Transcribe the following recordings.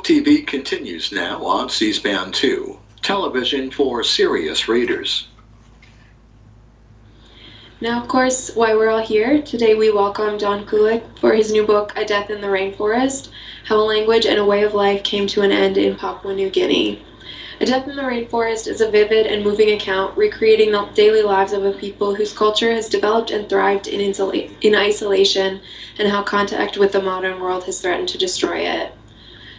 TV continues now on Cspan 2, television for serious readers. Now, of course, why we're all here, today we welcome Don Kulick for his new book, A Death in the Rainforest, How a Language and a Way of Life Came to an End in Papua New Guinea. A Death in the Rainforest is a vivid and moving account recreating the daily lives of a people whose culture has developed and thrived in isolation and how contact with the modern world has threatened to destroy it.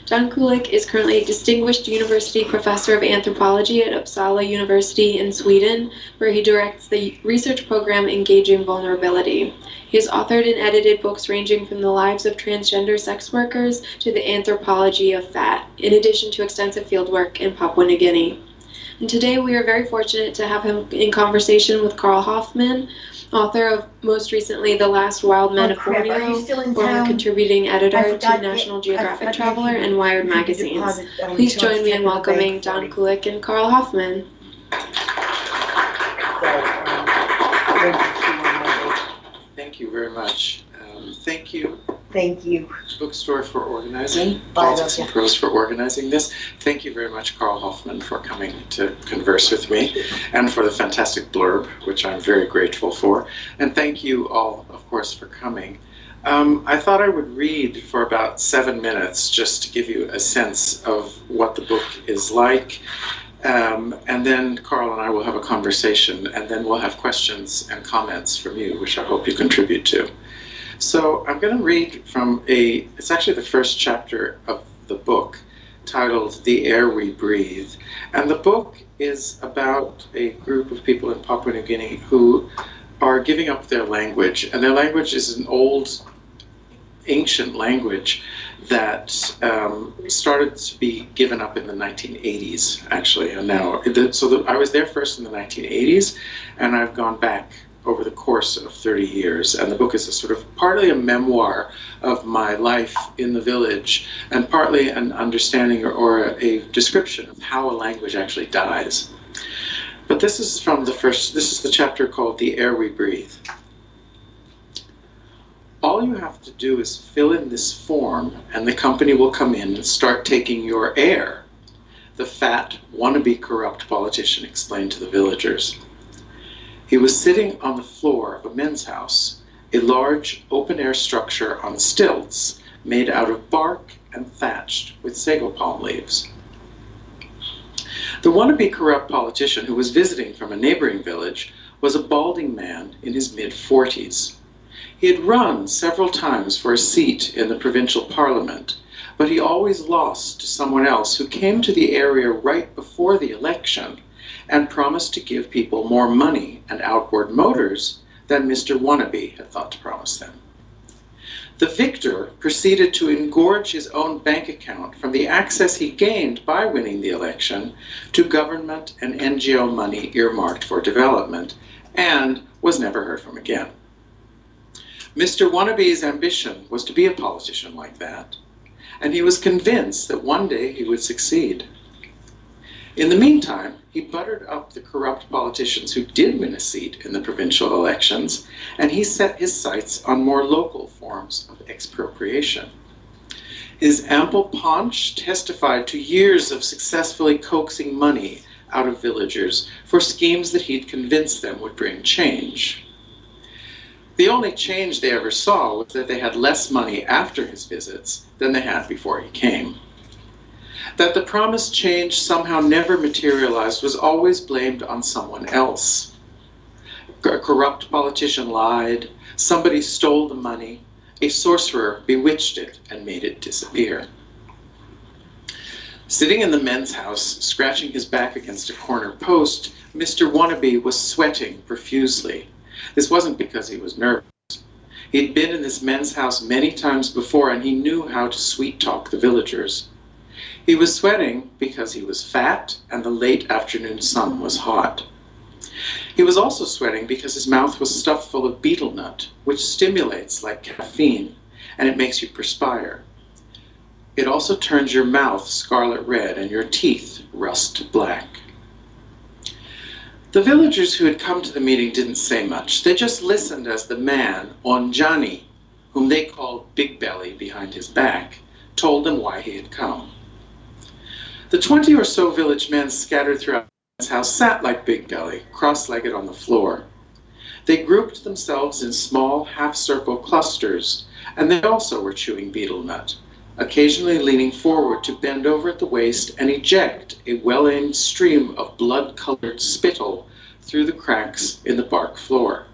Don Kulick is currently a distinguished university professor of anthropology at Uppsala University in Sweden, where he directs the research program Engaging Vulnerability. He has authored and edited books ranging from the lives of transgender sex workers to the anthropology of fat, in addition to extensive fieldwork in Papua New Guinea. And today we are very fortunate to have him in conversation with Carl Hoffman, author of most recently The Last Wild Men of Borneo, former contributing editor to National Geographic Traveler and Wired magazines. Please join me in welcoming Don Kulick and Carl Hoffman. Thank you very much. Thank you. Thank you. Bookstore for organizing, Politics and Prose for organizing this. Thank you very much, Carl Hoffman, for coming to converse with me and for the fantastic blurb, which I'm very grateful for. And thank you all, of course, for coming. I thought I would read for about 7 minutes just to give you a sense of what the book is like. And then Carl and I will have a conversation, and then we'll have questions and comments from you, which I hope you contribute to. So I'm going to read from it's actually the first chapter of the book, titled The Air We Breathe. And the book is about a group of people in Papua New Guinea who are giving up their language. And their language is an old, ancient language that started to be given up in the 1980s, actually. And now, I was there first in the 1980s, and I've gone back over the course of 30 years. And the book is a sort of partly a memoir of my life in the village, and partly an understanding or a description of how a language actually dies. But this is this is the chapter called The Air We Breathe. All you have to do is fill in this form, and the company will come in and start taking your air, the fat, wannabe corrupt politician explained to the villagers. He was sitting on the floor of a men's house, a large open-air structure on stilts made out of bark and thatched with sago palm leaves. The wannabe corrupt politician who was visiting from a neighboring village was a balding man in his mid-40s. He had run several times for a seat in the provincial parliament, but he always lost to someone else who came to the area right before the election and promised to give people more money and outboard motors than Mr. Wannabe had thought to promise them. The victor proceeded to engorge his own bank account from the access he gained by winning the election to government and NGO money earmarked for development, and was never heard from again. Mr. Wannabe's ambition was to be a politician like that, and he was convinced that one day he would succeed. In the meantime, he buttered up the corrupt politicians who did win a seat in the provincial elections, and he set his sights on more local forms of expropriation. His ample paunch testified to years of successfully coaxing money out of villagers for schemes that he'd convinced them would bring change. The only change they ever saw was that they had less money after his visits than they had before he came. That the promised change somehow never materialized was always blamed on someone else. A corrupt politician lied, somebody stole the money, a sorcerer bewitched it and made it disappear. Sitting in the men's house, scratching his back against a corner post, Mr. Wannabe was sweating profusely. This wasn't because he was nervous. He'd been in this men's house many times before, and he knew how to sweet-talk the villagers. He was sweating because he was fat and the late afternoon sun was hot. He was also sweating because his mouth was stuffed full of betel nut, which stimulates like caffeine, and it makes you perspire. It also turns your mouth scarlet red and your teeth rust black. The villagers who had come to the meeting didn't say much. They just listened as the man, Onjani, whom they called Big Belly behind his back, told them why he had come. The 20 or so village men scattered throughout his house sat like Big Belly, cross-legged on the floor. They grouped themselves in small half-circle clusters, and they also were chewing betel nut, occasionally leaning forward to bend over at the waist and eject a well-aimed stream of blood-colored spittle through the cracks in the bark floor.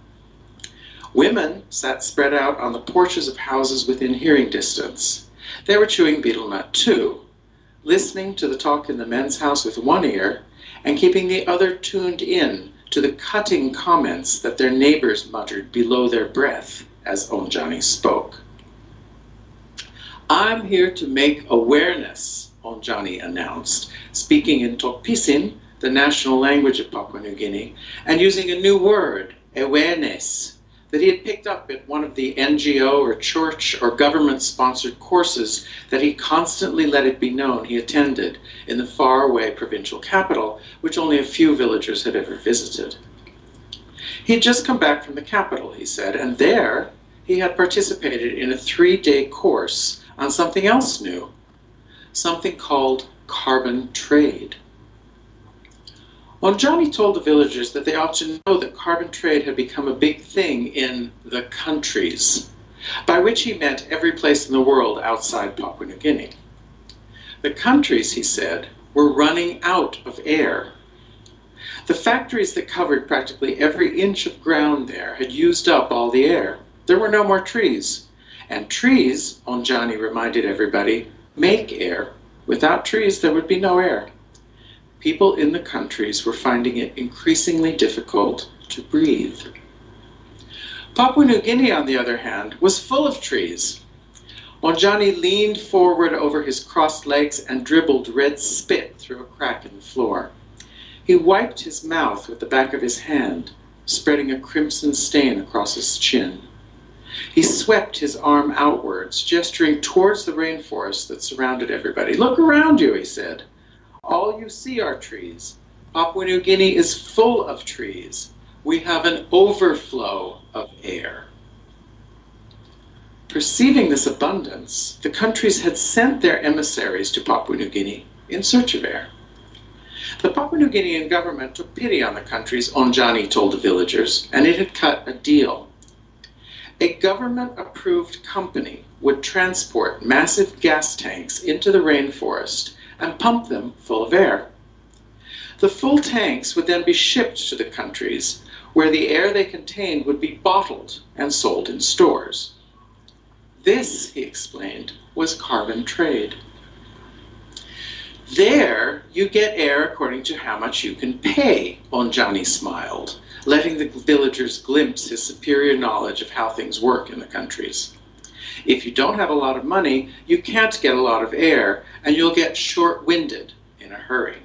Women sat spread out on the porches of houses within hearing distance. They were chewing betel nut too, listening to the talk in the men's house with one ear and keeping the other tuned in to the cutting comments that their neighbors muttered below their breath as Onjani spoke. "I'm here to make awareness," Onjani announced, speaking in Tokpisin, the national language of Papua New Guinea, and using a new word, awareness, that he had picked up at one of the NGO or church or government-sponsored courses that he constantly let it be known he attended in the faraway provincial capital, which only a few villagers had ever visited. He had just come back from the capital, he said, and there he had participated in a 3-day course on something else new, something called carbon trade. Onjani told the villagers that they ought to know that carbon trade had become a big thing in the countries, by which he meant every place in the world outside Papua New Guinea. The countries, he said, were running out of air. The factories that covered practically every inch of ground there had used up all the air. There were no more trees. And trees, Onjani reminded everybody, make air. Without trees, there would be no air. People in the countries were finding it increasingly difficult to breathe. Papua New Guinea, on the other hand, was full of trees. Onjani leaned forward over his crossed legs and dribbled red spit through a crack in the floor. He wiped his mouth with the back of his hand, spreading a crimson stain across his chin. He swept his arm outwards, gesturing towards the rainforest that surrounded everybody. "Look around you," he said. "All you see are trees. Papua New Guinea is full of trees. We have an overflow of air." Perceiving this abundance, the countries had sent their emissaries to Papua New Guinea in search of air. The Papua New Guinean government took pity on the countries, Onjani told the villagers, and it had cut a deal. A government-approved company would transport massive gas tanks into the rainforest and pump them full of air. The full tanks would then be shipped to the countries, where the air they contained would be bottled and sold in stores. This, he explained, was carbon trade. There, you get air according to how much you can pay, Onjani smiled, letting the villagers glimpse his superior knowledge of how things work in the countries. If you don't have a lot of money, you can't get a lot of air, and you'll get short-winded in a hurry.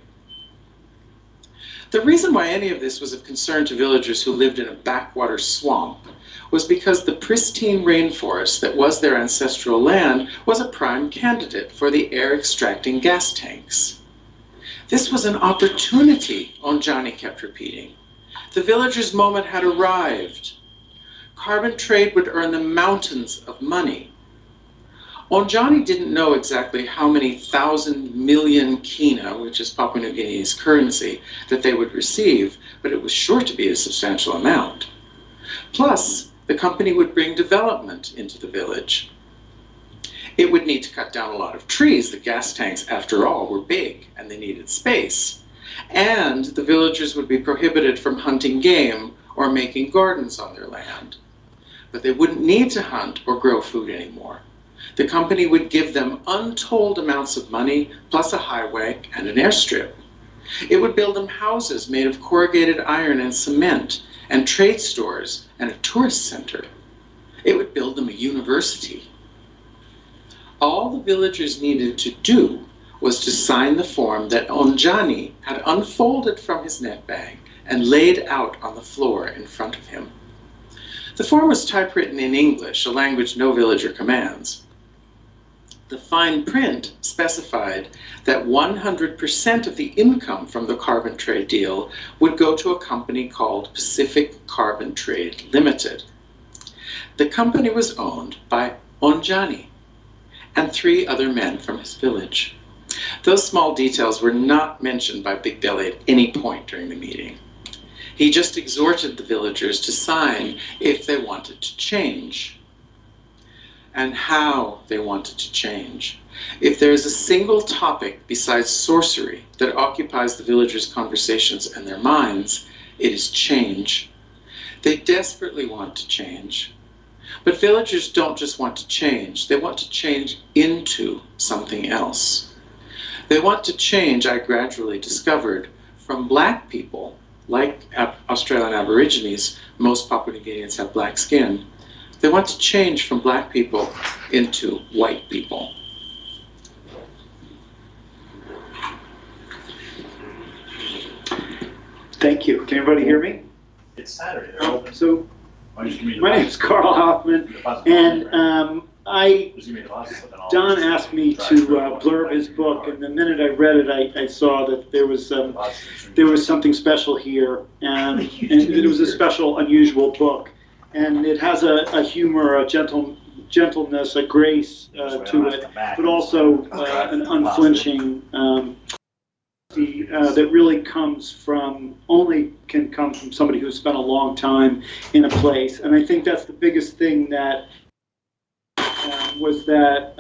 The reason why any of this was of concern to villagers who lived in a backwater swamp was because the pristine rainforest that was their ancestral land was a prime candidate for the air-extracting gas tanks. This was an opportunity, Onjani kept repeating. The villagers' moment had arrived. Carbon trade would earn them mountains of money. Onjani didn't know exactly how many 1,000 million kina, which is Papua New Guinea's currency, that they would receive, but it was sure to be a substantial amount. Plus, the company would bring development into the village. It would need to cut down a lot of trees. The gas tanks, after all, were big and they needed space. And the villagers would be prohibited from hunting game or making gardens on their land. But they wouldn't need to hunt or grow food anymore. The company would give them untold amounts of money, plus a highway and an airstrip. It would build them houses made of corrugated iron and cement, and trade stores and a tourist center. It would build them a university. All the villagers needed to do was to sign the form that Onjani had unfolded from his net bag and laid out on the floor in front of him. The form was typewritten in English, a language no villager commands. The fine print specified that 100% of the income from the carbon trade deal would go to a company called Pacific Carbon Trade Limited. The company was owned by Onjani and 3 other men from his village. Those small details were not mentioned by Big Belly at any point during the meeting. He just exhorted the villagers to sign if they wanted to change, and how they wanted to change. If there is a single topic besides sorcery that occupies the villagers' conversations and their minds, it is change. They desperately want to change. But villagers don't just want to change, they want to change into something else. They want to change, I gradually discovered, from black people, like Australian Aborigines, most Papua New Guineans have black skin. They want to change from black people into white people. Thank you. Can everybody hear me? It's Saturday. So, my name is Carl Hoffman, and Don asked me to blurb his book, and the minute I read it, I saw that there was something special here, and it was a special, unusual book, and it has a humor, a gentleness, a grace to it, but also an unflinching that really can come from somebody who's spent a long time in a place. And I think that's the biggest thing that was that,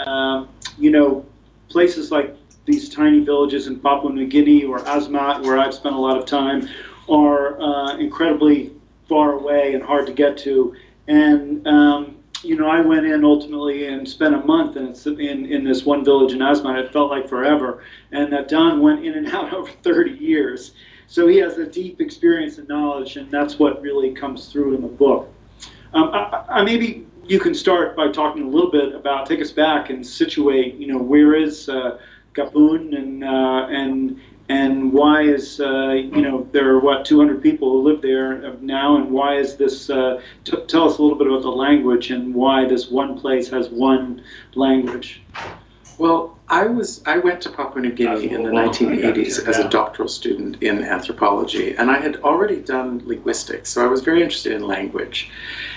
places like these tiny villages in Papua New Guinea or Asmat, where I've spent a lot of time, are incredibly far away and hard to get to. And I went in ultimately and spent a month in this one village in Asmat. It felt like forever. And that Don went in and out over 30 years. So he has a deep experience and knowledge, and that's what really comes through in the book. Maybe you can start by talking a little bit about, take us back and situate, where is Gapun, and why is, there are, 200 people who live there now, and why is this, tell us a little bit about the language and why this one place has one language. Well, I went to Papua New Guinea in the 1980s as a doctoral student in anthropology, and I had already done linguistics, so I was very interested in language.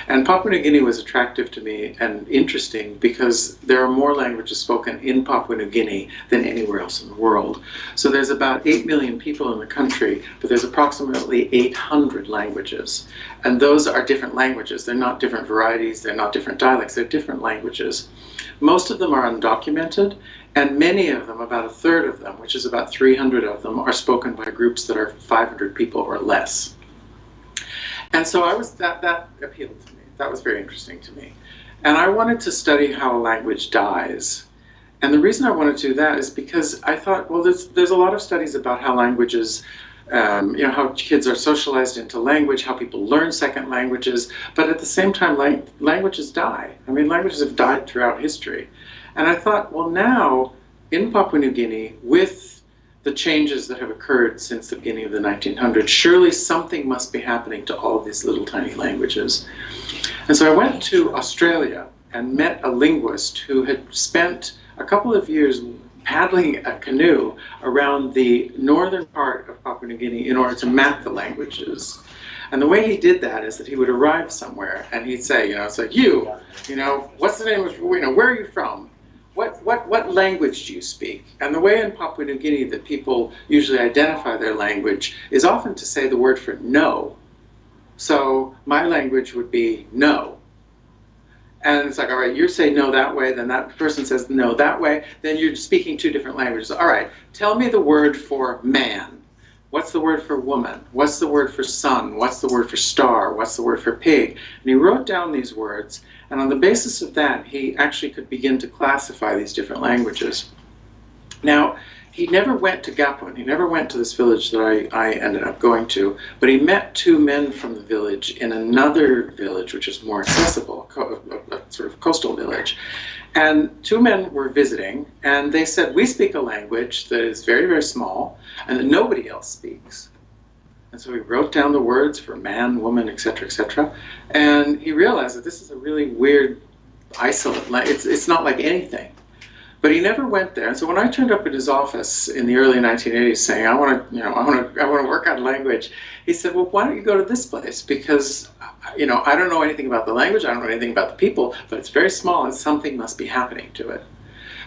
And Papua New Guinea was attractive to me and interesting because there are more languages spoken in Papua New Guinea than anywhere else in the world. So there's about 8 million people in the country, but there's approximately 800 languages. And those are different languages. They're not different varieties, they're not different dialects, they're different languages. Most of them are undocumented, and many of them, about a third of them, which is about 300 of them, are spoken by groups that are 500 people or less. And so that appealed to me. That was very interesting to me. And I wanted to study how a language dies. And the reason I wanted to do that is because I thought, well, there's a lot of studies about how languages, how kids are socialized into language, how people learn second languages, but at the same time, languages die. I mean, languages have died throughout history. And I thought, well, now, in Papua New Guinea, with the changes that have occurred since the beginning of the 1900s, surely something must be happening to all of these little tiny languages. And so I went to Australia and met a linguist who had spent a couple of years paddling a canoe around the northern part of Papua New Guinea in order to map the languages. And the way he did that is that he would arrive somewhere and he'd say, it's like, what's the name of, where are you from? What language do you speak? And the way in Papua New Guinea that people usually identify their language is often to say the word for no. So my language would be no. And it's like, all right, you say no that way, then that person says no that way, then you're speaking two different languages. All right, tell me the word for man. What's the word for woman? What's the word for sun? What's the word for star? What's the word for pig? And he wrote down these words, and on the basis of that, he actually could begin to classify these different languages. Now, he never went to Gapun. He never went to this village that I ended up going to, but he met two men from the village in another village, which is more accessible, a sort of coastal village. And two men were visiting, and they said, we speak a language that is very, very small, and that nobody else speaks. And so he wrote down the words for man, woman, etc., etc. And he realized that this is a really weird, isolate language. It's not like anything. But he never went there. And so when I turned up at his office in the early 1980s saying, I want to work on language, he said, well, why don't you go to this place? Because, I don't know anything about the language, I don't know anything about the people, but it's very small and something must be happening to it.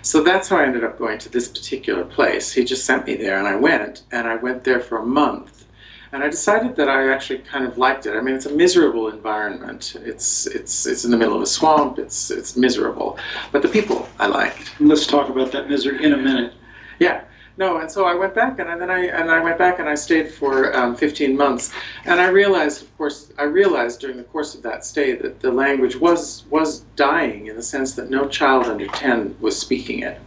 So that's how I ended up going to this particular place. He just sent me there, and I went there for a month. And I decided that I actually kind of liked it. I mean, it's a miserable environment. It's in the middle of a swamp. It's miserable. But the people I liked. Let's talk about that misery in a minute. Yeah. No, and so I went back, and I went back, and I stayed for 15 months, and I realized during the course of that stay that the language was dying, in the sense that no child under 10 was speaking it.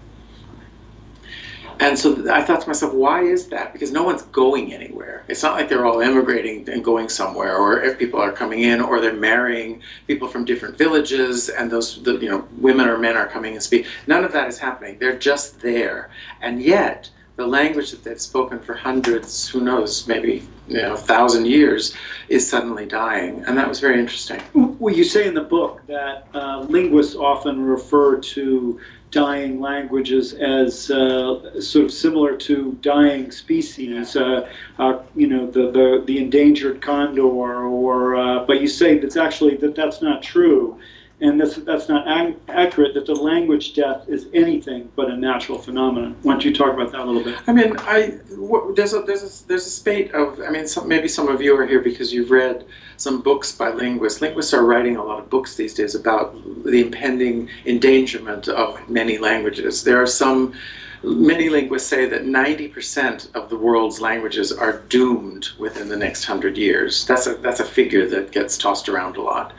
And so I thought to myself, why is that? Because no one's going anywhere. It's not like they're all immigrating and going somewhere, or if people are coming in, or they're marrying people from different villages, and women or men are coming and speak. None of that is happening. They're just there, and yet the language that they've spoken for hundreds, who knows, maybe 1,000 years, is suddenly dying, and that was very interesting. Well, you say in the book that linguists often refer to dying languages as sort of similar to dying species, the endangered condor, or but you say that's not true. And that's not accurate, that the language death is anything but a natural phenomenon. Why don't you talk about that a little bit? I mean, there's a spate of, I mean, maybe some of you are here because you've read some books by linguists. Linguists are writing a lot of books these days about the impending endangerment of many languages. Many linguists say that 90% of the world's languages are doomed within the next 100 years. That's a figure that gets tossed around a lot.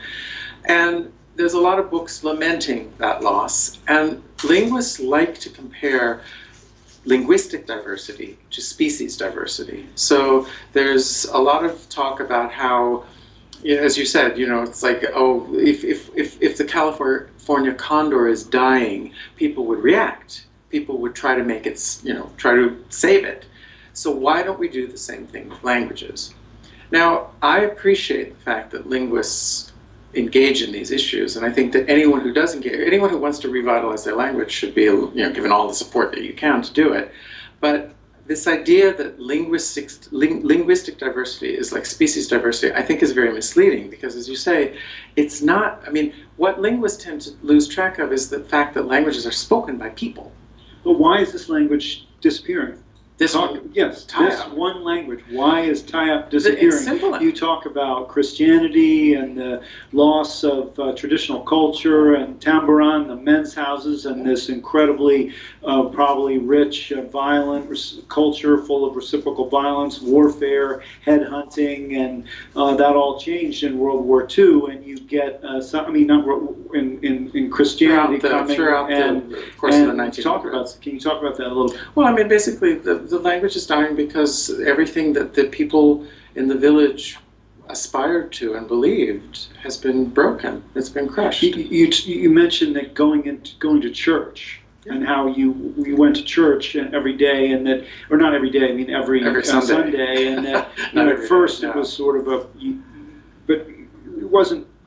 And there's a lot of books lamenting that loss, and linguists like to compare linguistic diversity to species diversity. So there's a lot of talk about how, as you said, it's like, oh, if the California condor is dying, people would react. People would try to make it, try to save it. So why don't we do the same thing with languages? Now, I appreciate the fact that linguists engage in these issues, and I think that anyone who does engage, anyone who wants to revitalize their language should be, given all the support that you can to do it. But this idea that linguistic diversity is like species diversity, I think is very misleading, because, as you say, it's not. I mean, what linguists tend to lose track of is the fact that languages are spoken by people. But why is this language disappearing? This one language. Why is Tayap disappearing? It's simple. You talk about Christianity and the loss of traditional culture, and Tambaran, the men's houses, and this incredibly probably rich, violent culture full of reciprocal violence, warfare, headhunting, and that all changed in World War II. And you get in Christianity throughout the course of the 1900s. Can you talk about that a little bit? Well, I mean, basically, the language is dying because everything that the people in the village aspired to and believed has been broken. It's been crushed. You mentioned that going to church, and how you went to church every day, and that, or not every day, I mean every Sunday, and that at first it was sort of but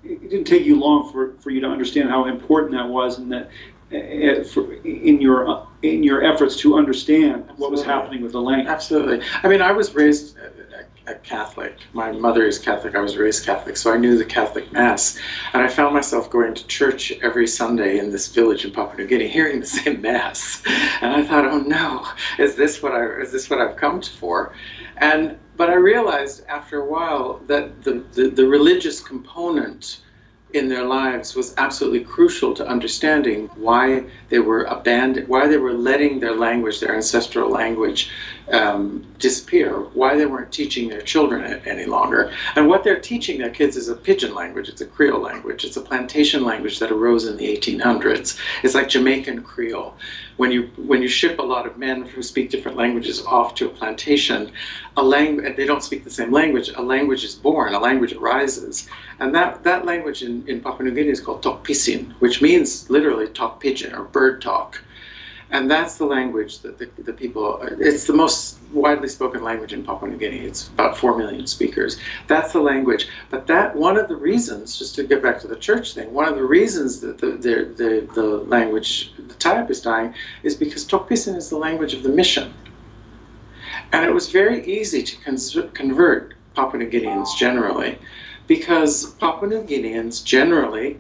it didn't take you long for you to understand how important that was, and that in your efforts to understand what was happening with the language. Absolutely. I mean, I was raised a Catholic. My mother is Catholic. I was raised Catholic, so I knew the Catholic Mass, and I found myself going to church every Sunday in this village in Papua New Guinea, hearing the same Mass, and I thought, oh no, is this what I've come for? But I realized after a while that the religious component in their lives was absolutely crucial to understanding why they were letting their language, their ancestral language, disappear, why they weren't teaching their children it any longer. And what they're teaching their kids is a pidgin language, it's a Creole language, it's a plantation language that arose in the 1800s. It's like Jamaican Creole. When you ship a lot of men who speak different languages off to a plantation, they don't speak the same language, a language is born, a language arises. And that language in Papua New Guinea is called Tok Pisin, which means literally talk pidgin or bird talk. And that's the language that the people, it's the most widely spoken language in Papua New Guinea. It's about 4 million speakers. That's the language. But one of the reasons, just to get back to the church thing, one of the reasons that the language, the Tayap is dying, is because Tok Pisin is the language of the mission. And it was very easy to convert Papua New Guineans generally, because Papua New Guineans generally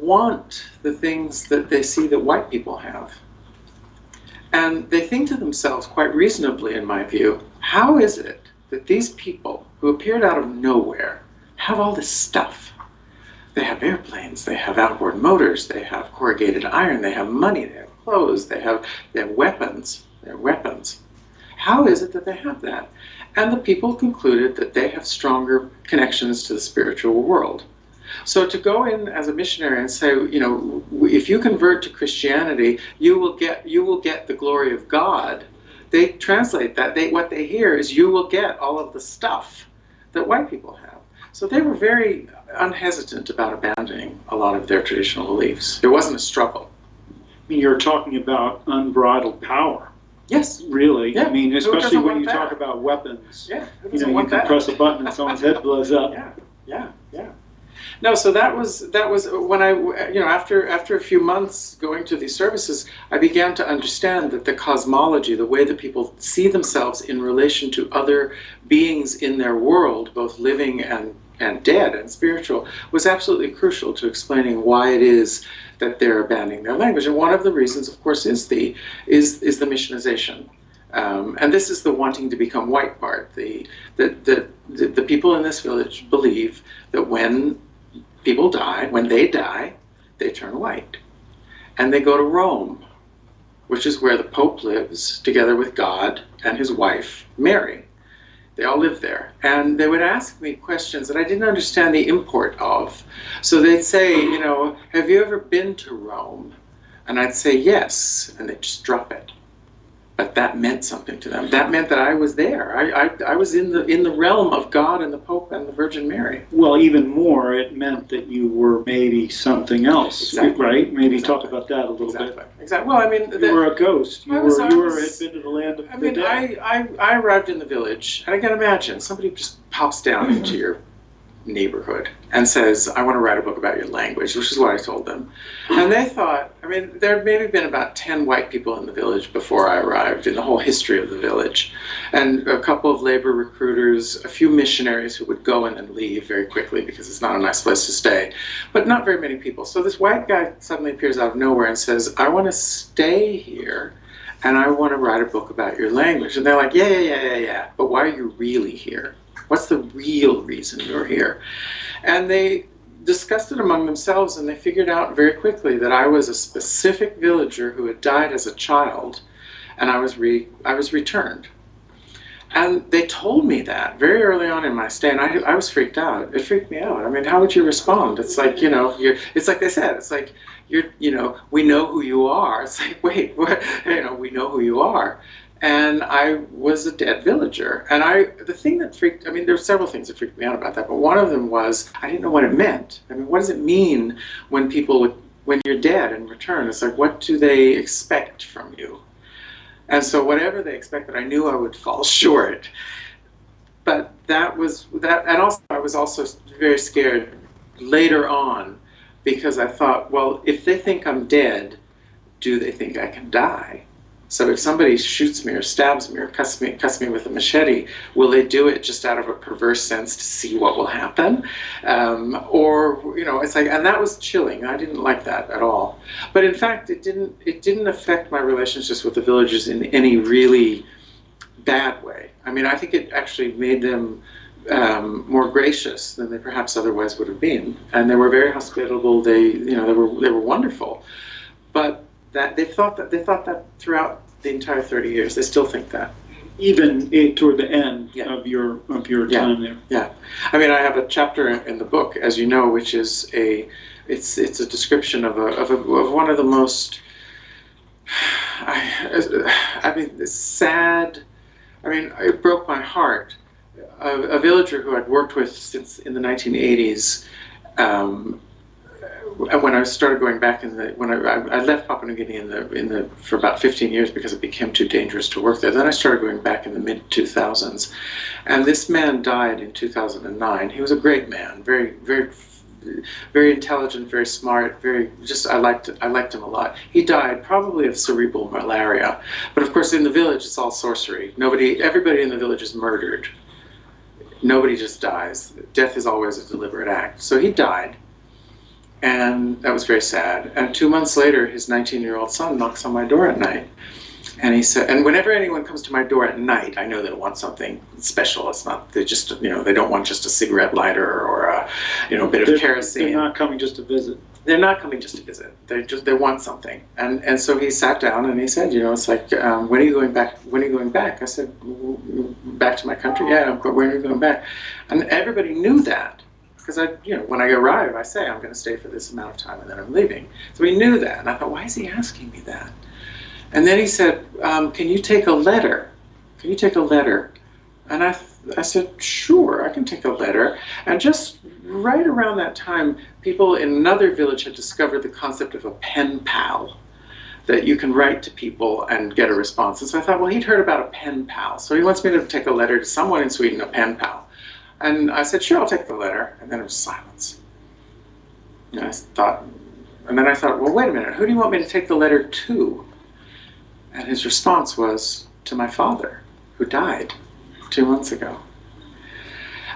want the things that they see that white people have. And they think to themselves, quite reasonably in my view, how is it that these people who appeared out of nowhere have all this stuff? They have airplanes, they have outboard motors, they have corrugated iron, they have money, they have clothes, they have weapons. They're weapons. How is it that they have that? And the people concluded that they have stronger connections to the spiritual world. So to go in as a missionary and say, you know, if you convert to Christianity, you will get the glory of God. They translate that. What they hear is you will get all of the stuff that white people have. So they were very unhesitant about abandoning a lot of their traditional beliefs. There wasn't a struggle. I mean, you're talking about unbridled power. Yes. Really. Yeah. I mean, especially when you that? talk about weapons. Yeah. You know, you can press a button and someone's head blows up. Yeah. No, so that was when I, you know, after a few months going to these services, I began to understand that the cosmology, the way that people see themselves in relation to other beings in their world, both living and dead and spiritual, was absolutely crucial to explaining why it is that they're abandoning their language. And one of the reasons, of course, is the missionization. And this is the wanting to become white part. The people in this village believe that when people die, when they die, they turn white. And they go to Rome, which is where the Pope lives, together with God and his wife, Mary. They all live there. And they would ask me questions that I didn't understand the import of. So they'd say, you know, have you ever been to Rome? And I'd say, yes. And they'd just drop it. But that meant something to them. That meant that I was there. I was in the realm of God and the Pope and the Virgin Mary. Well, even more, it meant that you were maybe something else, Exactly. Right? Maybe Exactly. talk about that a little bit. Exactly. Well, I mean, You were a ghost. You had been to the land of the dead. I arrived in the village, and I can imagine somebody just pops down into your neighborhood and says, I want to write a book about your language, which is what I told them. And they thought, I mean, there had maybe been about 10 white people in the village before I arrived, in the whole history of the village. And a couple of labor recruiters, a few missionaries who would go and then leave very quickly because it's not a nice place to stay, but not very many people. So this white guy suddenly appears out of nowhere and says, I want to stay here and I want to write a book about your language. And they're like, yeah, but why are you really here? What's the real reason you're here? And they discussed it among themselves, and they figured out very quickly that I was a specific villager who had died as a child, and I was returned. And they told me that very early on in my stay, and I was freaked out. It freaked me out. I mean, how would you respond? It's like, you know, it's like they said, it's like, you know, we know who you are. It's like, wait, what? You know, we know who you are. And I was a dead villager. And the thing that freaked, I mean, there were several things that freaked me out about that, but one of them was, I didn't know what it meant. I mean, what does it mean when you're dead and return? It's like, what do they expect from you? And so whatever they expected, I knew I would fall short. But that was that, and also I was also very scared later on, because I thought, well, if they think I'm dead, do they think I can die? So if somebody shoots me or stabs me or cuts me with a machete, will they do it just out of a perverse sense to see what will happen? Or, you know, it's like, and that was chilling. I didn't like that at all. But in fact, it didn't affect my relationships with the villagers in any really bad way. I mean, I think it actually made them more gracious than they perhaps otherwise would have been. And they were very hospitable. They were wonderful. But that they thought that throughout the entire 30 years, they still think that. Even toward the end of your time there. Yeah, I mean, I have a chapter in the book, as you know, which is it's a description of one of the most, I mean, sad. I mean, it broke my heart. A villager who I'd worked with since in the 1980s. When I started going back when I left Papua New Guinea for about 15 years because it became too dangerous to work there. Then I started going back in the mid-2000s, and this man died in 2009. He was a great man, very, very, very intelligent, very smart, I liked him a lot. He died probably of cerebral malaria, but of course in the village it's all sorcery. Everybody in the village is murdered. Nobody just dies. Death is always a deliberate act. So he died. And that was very sad. And 2 months later, his 19-year-old son knocks on my door at night. And he said, and whenever anyone comes to my door at night, I know they want something special. It's not, they just, they don't want just a cigarette lighter or a, bit of kerosene. They're not coming just to visit. They're not coming just to visit. They want something. And so he sat down and he said, it's like, when are you going back? When are you going back? I said, back to my country? Yeah, when are you going back? And everybody knew that. Because when I arrive, I say I'm going to stay for this amount of time and then I'm leaving. So he knew that. And I thought, why is he asking me that? And then he said, can you take a letter? Can you take a letter? And I said, sure, I can take a letter. And just right around that time, people in another village had discovered the concept of a pen pal, that you can write to people and get a response. And so I thought, well, he'd heard about a pen pal. So he wants me to take a letter to someone in Sweden, a pen pal. And I said, sure, I'll take the letter. And then it was silence. And then I thought, well, wait a minute, who do you want me to take the letter to? And his response was, to my father, who died 2 months ago.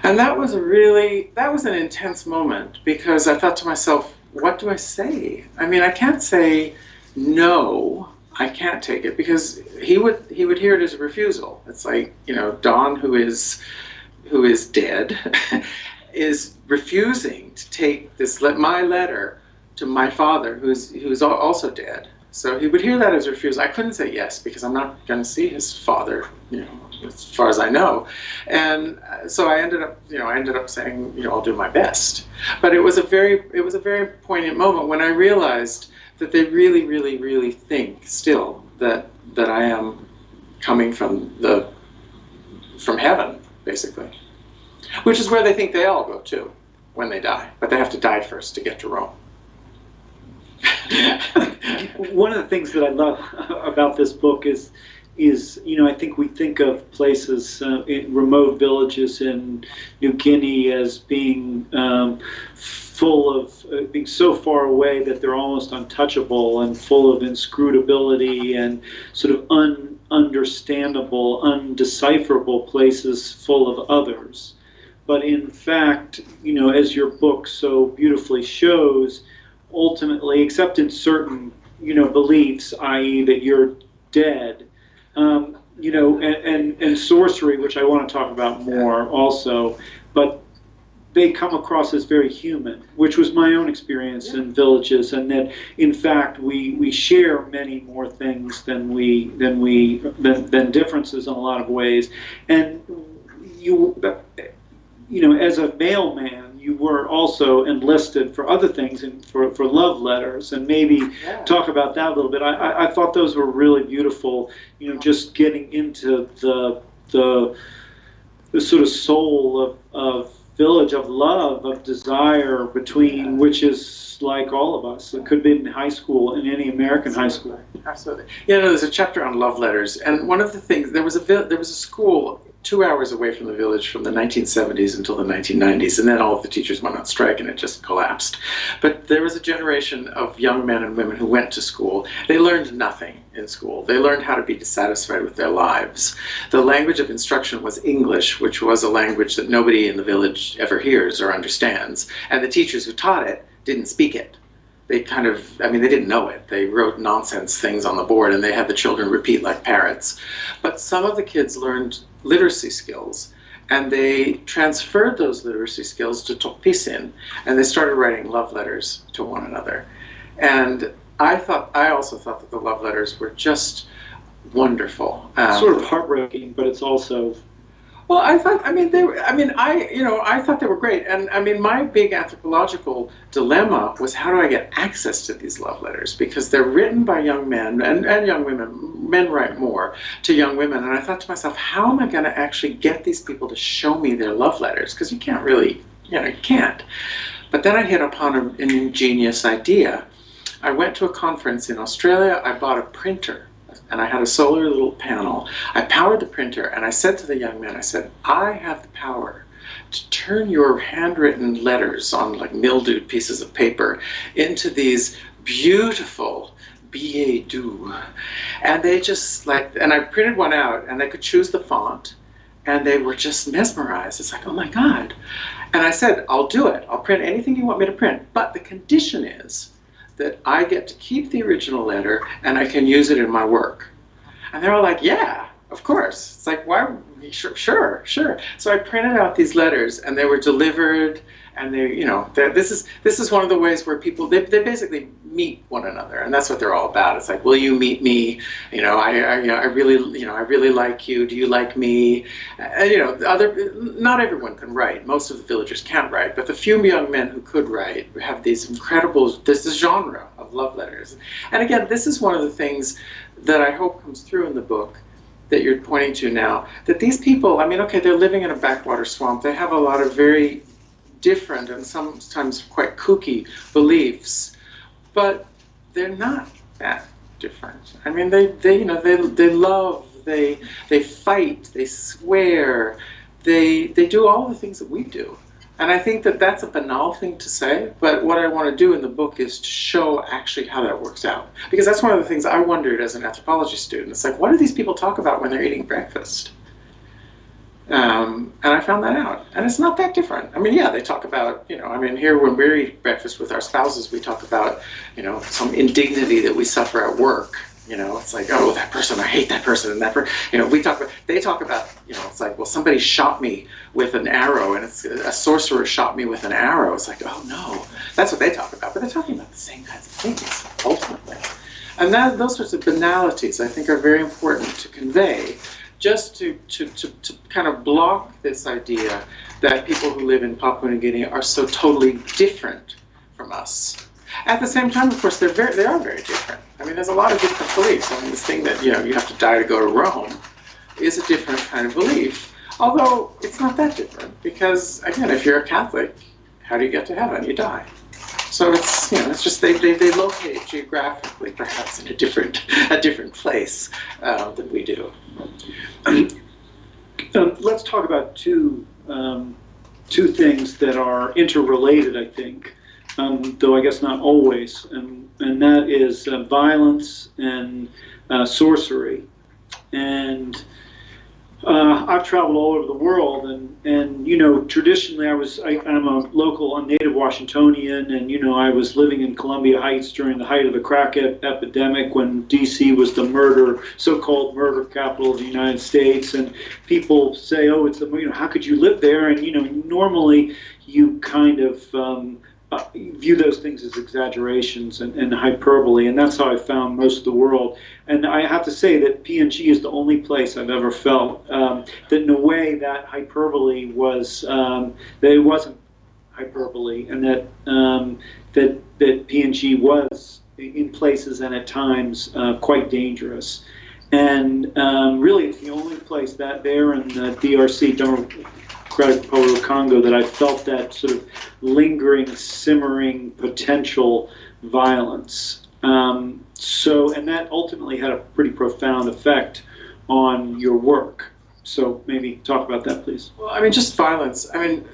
And that was an intense moment, because I thought to myself, what do I say? I mean, I can't say, no, I can't take it, because he would hear it as a refusal. It's like, Don, who is dead, is refusing to take my letter to my father, who's also dead. So he would hear that as a refusal. I couldn't say yes, because I'm not going to see his father, as far as I know. And so I ended up saying, I'll do my best. But it was a very poignant moment when I realized that they really, really, really think still that I am coming from heaven, basically. Which is where they think they all go to when they die. But they have to die first to get to Rome. One of the things that I love about this book is I think we think of places, in remote villages in New Guinea, as being full of being so far away that they're almost untouchable and full of inscrutability and sort of ununderstandable, undecipherable places full of others. But in fact, as your book so beautifully shows, ultimately, except in certain, beliefs, i.e. that you're dead, and sorcery, which I want to talk about more also, but they come across as very human, which was my own experience in villages, and that in fact we share many more things than differences in a lot of ways. And as a mailman, you were also enlisted for other things, and for love letters, and maybe talk about that a little bit. I thought those were really beautiful, just getting into the sort of soul of village, of love, of desire between, which is like all of us. It could be in high school, in any American high school. Absolutely. There's a chapter on love letters, and one of the things, there was a school 2 hours away from the village from the 1970s until the 1990s, and then all of the teachers went on strike and it just collapsed. But there was a generation of young men and women who went to school. They learned nothing in school. They learned how to be dissatisfied with their lives. The language of instruction was English, which was a language that nobody in the village ever hears or understands, and the teachers who taught it didn't speak it. They they didn't know it. They wrote nonsense things on the board and they had the children repeat like parrots. But some of the kids learned literacy skills, and they transferred those literacy skills to Tokpisin, and they started writing love letters to one another. And I also thought that the love letters were just wonderful. Sort of heartbreaking, but it's also... Well, I thought they were great. And my big anthropological dilemma was, how do I get access to these love letters? Because they're written by young men and young women. Men write more to young women. And I thought to myself, how am I going to actually get these people to show me their love letters? Because you can't really, you can't. But then I hit upon an ingenious idea. I went to a conference in Australia. I bought a printer. And I had a solar little panel. I powered the printer, and I said to the young man, I said, I have the power to turn your handwritten letters on like mildewed pieces of paper into these beautiful billet doux. And they just and I printed one out, and they could choose the font, And they were just mesmerized. It's like, oh my God. And I said, I'll do it. I'll print anything you want me to print. But the condition is that I get to keep the original letter and I can use it in my work. And they're all like, yeah, of course. It's like, why? Sure. So I printed out these letters and they were delivered. And they, you know, this is one of the ways where people, they basically meet one another, and that's what they're all about. It's like, will you meet me? You know, I really like you. Do you like me? You know, not everyone can write. Most of the villagers can't write, but the few young men who could write have these incredible, this genre of love letters. And again, this is one of the things that I hope comes through in the book that you're pointing to now. That these people, I mean, okay, they're living in a backwater swamp. They have a lot of very different and sometimes quite kooky beliefs, but they're not that different. I mean, they love, they fight, they swear, they do all the things that we do. And I think that that's a banal thing to say, but what I want to do in the book is to show actually how that works out. Because that's one of the things I wondered as an anthropology student. It's like, what do these people talk about when they're eating breakfast? And I found that out, and it's not that different. I mean, yeah, they talk about, you know, I mean, here when we eat breakfast with our spouses, we talk about, you know, some indignity that we suffer at work. You know, it's like, oh, that person, I hate that person, and that person, you know, they talk about, you know, it's like, well, somebody shot me with an arrow, and it's a sorcerer shot me with an arrow. It's like, oh no, that's what they talk about, but they're talking about the same kinds of things, ultimately. And those sorts of banalities, I think, are very important to convey, just to kind of block this idea that people who live in Papua New Guinea are so totally different from us. At the same time, of course, they are very different. I mean, there's a lot of different beliefs. I mean, this thing that, you know, you have to die to go to Rome is a different kind of belief. Although it's not that different, because again, if you're a Catholic, how do you get to heaven? You die. So it's, you know, it's just they locate geographically, perhaps in a different place than we do. Let's talk about two things that are interrelated, I think, though I guess not always, and that is violence and sorcery. And I've traveled all over the world, and you know, traditionally I'm a local native Washingtonian, and you know, I was living in Columbia Heights during the height of the crack epidemic, when D.C. was the so-called murder capital of the United States. And people say, oh, it's you know, how could you live there? And you know, normally you kind of view those things as exaggerations and hyperbole, and that's how I found most of the world. And I have to say that PNG is the only place I've ever felt that in a way that hyperbole was, that it wasn't hyperbole, and that PNG was in places and at times quite dangerous. And really it's the only place that there in the DRC, Democratic Republic of Congo, that I felt that sort of lingering, simmering potential violence. And that ultimately had a pretty profound effect on your work. So maybe talk about that, please. Well, I mean, just violence. I mean,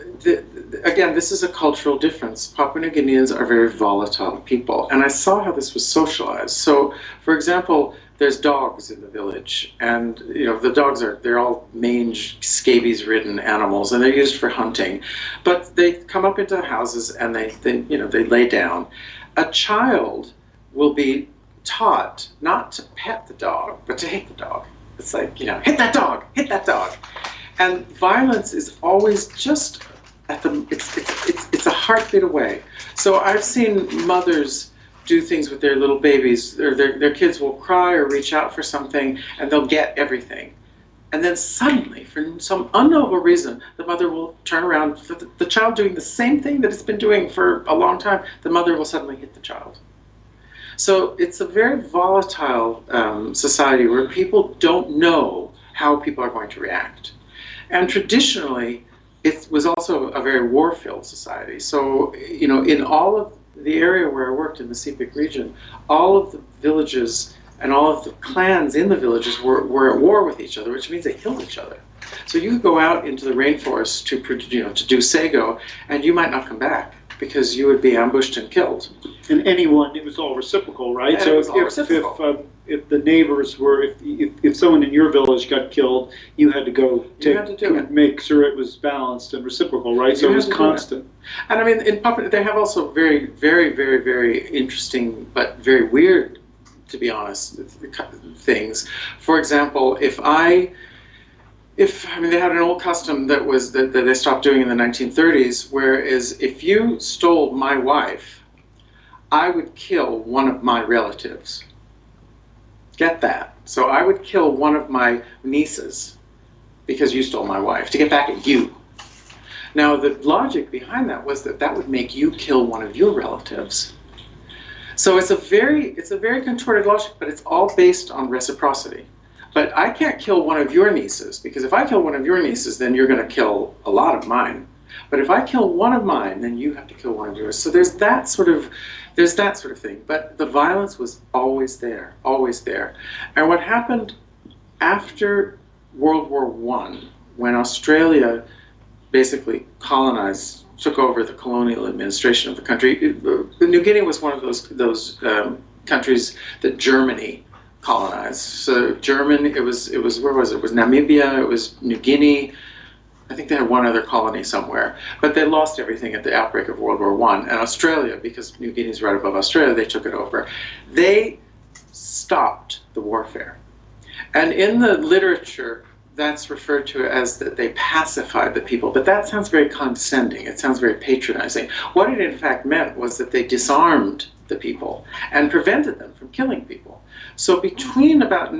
again, this is a cultural difference. Papua New Guineans are very volatile people, and I saw how this was socialized. So, for example, there's dogs in the village, and you know, the dogs they're all mange, scabies ridden animals, and they're used for hunting. But they come up into houses and they lay down. A child will be taught not to pet the dog, but to hit the dog. It's like, you know, hit that dog, hit that dog. And violence is always just at it's a heartbeat away. So I've seen mothers do things with their little babies, or their kids will cry or reach out for something, and they'll get everything. And then suddenly, for some unknowable reason, the mother will turn around, for the child doing the same thing that it's been doing for a long time, the mother will suddenly hit the child. So it's a very volatile society where people don't know how people are going to react. And traditionally, it was also a very war-filled society. So, you know, in all of the area where I worked in the Sepik region, all of the villages and all of the clans in the villages were at war with each other, which means they killed each other. So you could go out into the rainforest to do sago, and you might not come back. because you would be ambushed and killed. And anyone, it was all reciprocal, right? And so it was all reciprocal. If the neighbors were, if someone in your village got killed, you had to go make sure it was balanced and reciprocal, right? So it was constant. And I mean, in Papua, they have also very, very, very, very interesting, but very weird, to be honest, things. For example, I mean, they had an old custom that they stopped doing in the 1930s, whereas if you stole my wife, I would kill one of my relatives. Get that? So I would kill one of my nieces because you stole my wife, to get back at you. Now, the logic behind that was that would make you kill one of your relatives. So it's a very contorted logic, but it's all based on reciprocity. But I can't kill one of your nieces, because if I kill one of your nieces, then you're going to kill a lot of mine. But if I kill one of mine, then you have to kill one of yours. So there's that sort of thing. But the violence was always there, always there. And what happened after World War I, when Australia basically took over the colonial administration of the country, New Guinea was one of those countries that Germany colonized. So it was where was it? It was Namibia, it was New Guinea. I think they had one other colony somewhere, but they lost everything at the outbreak of World War I. And Australia, because New Guinea's right above Australia, they took it over. They stopped the warfare. And in the literature, that's referred to as that they pacified the people. But that sounds very condescending. It sounds very patronizing. What it in fact meant was that they disarmed the people and prevented them from killing people. So between about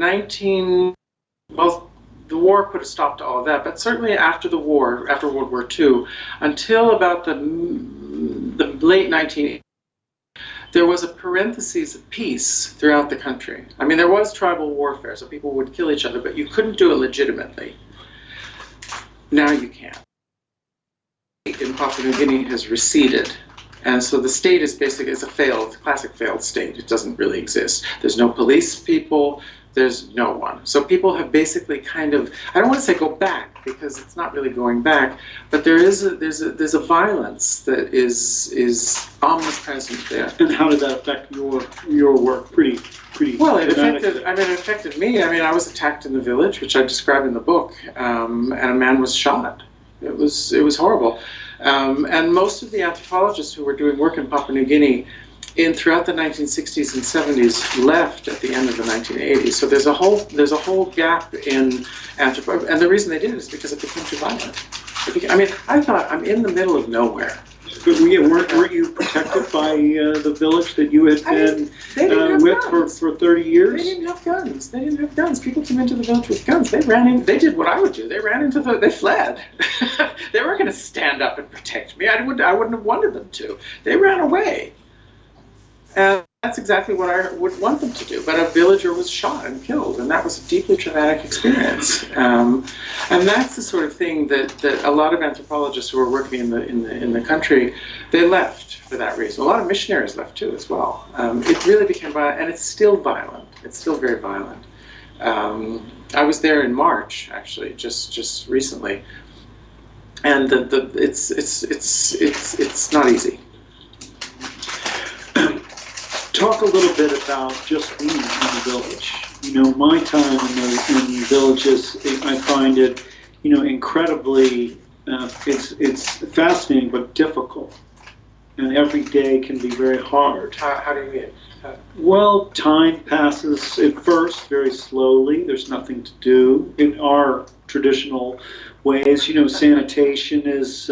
the war put a stop to all of that, but certainly after the war, after World War II, until about the late 1980s, there was a parenthesis of peace throughout the country. I mean, there was tribal warfare, so people would kill each other, but you couldn't do it legitimately. Now you can. In Papua New Guinea has receded. And so the state is basically a classic failed state. It doesn't really exist. There's no police people. There's no one. So people have basically kind of, I don't want to say go back, because it's not really going back, but there's a violence that is omnipresent there. And how did that affect your work? Pretty well, it affected me. I mean, I was attacked in the village, which I describe in the book, and a man was shot. It was horrible. And most of the anthropologists who were doing work in Papua New Guinea throughout the 1960s and 70s left at the end of the 1980s. So there's a whole gap in anthropology, and the reason they did it is because it became too violent. I mean, I thought, I'm in the middle of nowhere. But weren't you protected by the village that you had been with for 30 years? They didn't have guns. They didn't have guns. People came into the village with guns. They ran in. They did what I would do. They ran into they fled. They weren't going to stand up and protect me. I wouldn't have wanted them to. They ran away. And that's exactly what I would want them to do. But a villager was shot and killed, and that was a deeply traumatic experience. And that's the sort of thing that a lot of anthropologists who were working in the country, they left for that reason. A lot of missionaries left too, as well. It really became violent, and it's still violent. It's still very violent. I was there in March, actually, just recently, and it's not easy. Talk a little bit about just being in the village. You know, my time in villages, I find it, incredibly, it's fascinating but difficult. And every day can be very hard. How do you mean? Well, time passes at first very slowly. There's nothing to do. In our traditional ways, sanitation is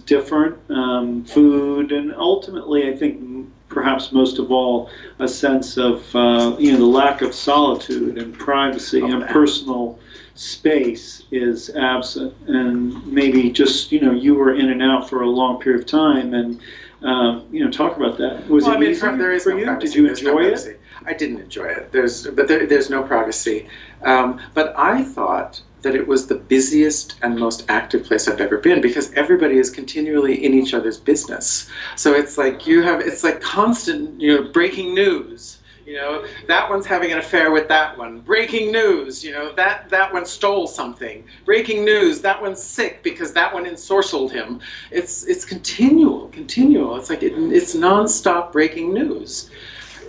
different, food, and ultimately, I think, perhaps most of all, a sense of the lack of solitude and privacy and personal space is absent. And maybe just you were in and out for a long period of time, and talk about that. Was it easy for you? Did you enjoy it? I didn't enjoy it. There's no privacy. But I thought that it was the busiest and most active place I've ever been, because everybody is continually in each other's business. So it's like it's like constant, breaking news. You know, that one's having an affair with that one. Breaking news, you know, that one stole something. Breaking news, that one's sick because that one ensorcelled him. It's continual. It's like it's nonstop breaking news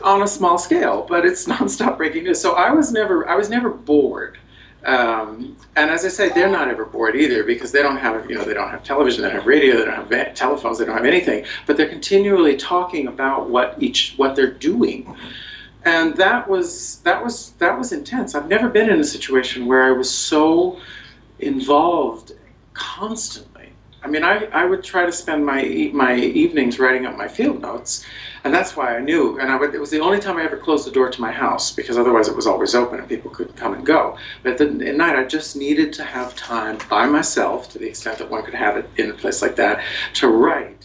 on a small scale, but it's nonstop breaking news. So I was never bored. And as I say, they're not ever bored either because they don't have, you know, they don't have television, they don't have radio, they don't have telephones, they don't have anything. But they're continually talking about what they're doing. And that was intense. I've never been in a situation where I was so involved constantly. I mean, I would try to spend my evenings writing up my field notes, and that's why I knew. And it was the only time I ever closed the door to my house, because otherwise it was always open and people could come and go. But at night, I just needed to have time by myself, to the extent that one could have it in a place like that, to write.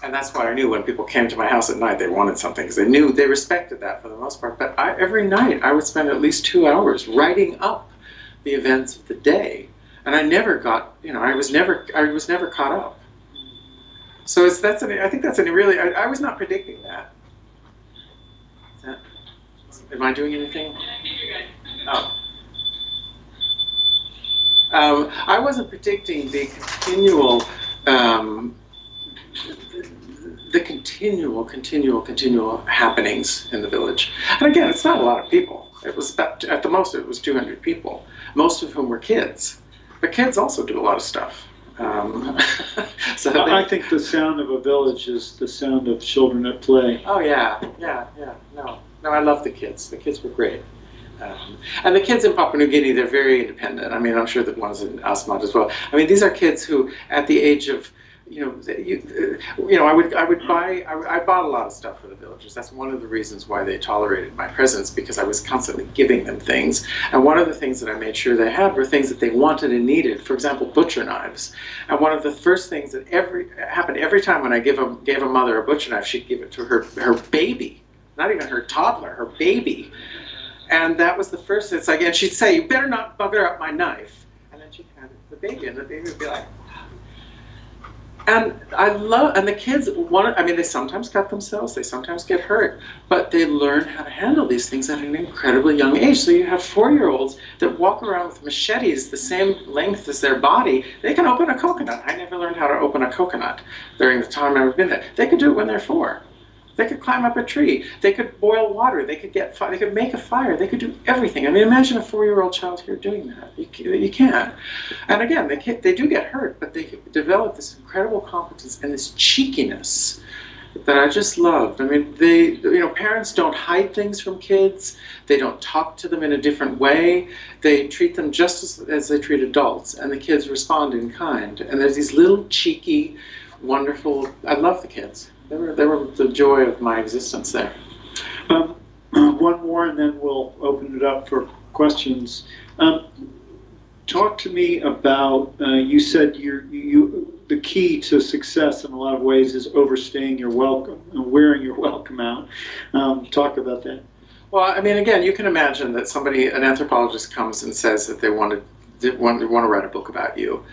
And that's why I knew when people came to my house at night, they wanted something, because they respected that for the most part. But every night, I would spend at least 2 hours writing up the events of the day, and I never got, you know, I was never caught up. So I think that's I was not predicting that. Am I doing anything? Oh. I wasn't predicting the continual happenings in the village. And again, it's not a lot of people. It was at the most, it was 200 people, most of whom were kids. But kids also do a lot of stuff. I think the sound of a village is the sound of children at play. Oh yeah. No, I love the kids. The kids were great. And the kids in Papua New Guinea, they're very independent. I mean, I'm sure the ones in Asmat as well. I mean, these are kids who, at the age of, I bought a lot of stuff for the villagers. That's one of the reasons why they tolerated my presence, because I was constantly giving them things. And one of the things that I made sure they had were things that they wanted and needed. For example, butcher knives. And one of the first things that happened every time when I gave a mother a butcher knife, she'd give it to her baby, not even her toddler, her baby. And that was the first. It's like, and she'd say, "You better not bugger up my knife." And then she'd hand it to the baby, and the baby would be like. And the kids they sometimes cut themselves, they sometimes get hurt, but they learn how to handle these things at an incredibly young age. So you have 4-year-olds that walk around with machetes the same length as their body. They can open a coconut. I never learned how to open a coconut during the time I've been there. They could do it when they're 4. They could climb up a tree. They could boil water. They could they could make a fire. They could do everything. I mean, imagine a 4-year-old child here doing that. You can't. And again, they do get hurt, but they develop this incredible competence and this cheekiness that I just loved. I mean, parents don't hide things from kids. They don't talk to them in a different way. They treat them just as they treat adults, and the kids respond in kind. And there's these little cheeky, wonderful. I love the kids. They were the joy of my existence there. One more, and then we'll open it up for questions. Talk to me about. You said the key to success in a lot of ways is overstaying your welcome and wearing your welcome out. Talk about that. Well, I mean, again, you can imagine that an anthropologist comes and says that they want to write a book about you,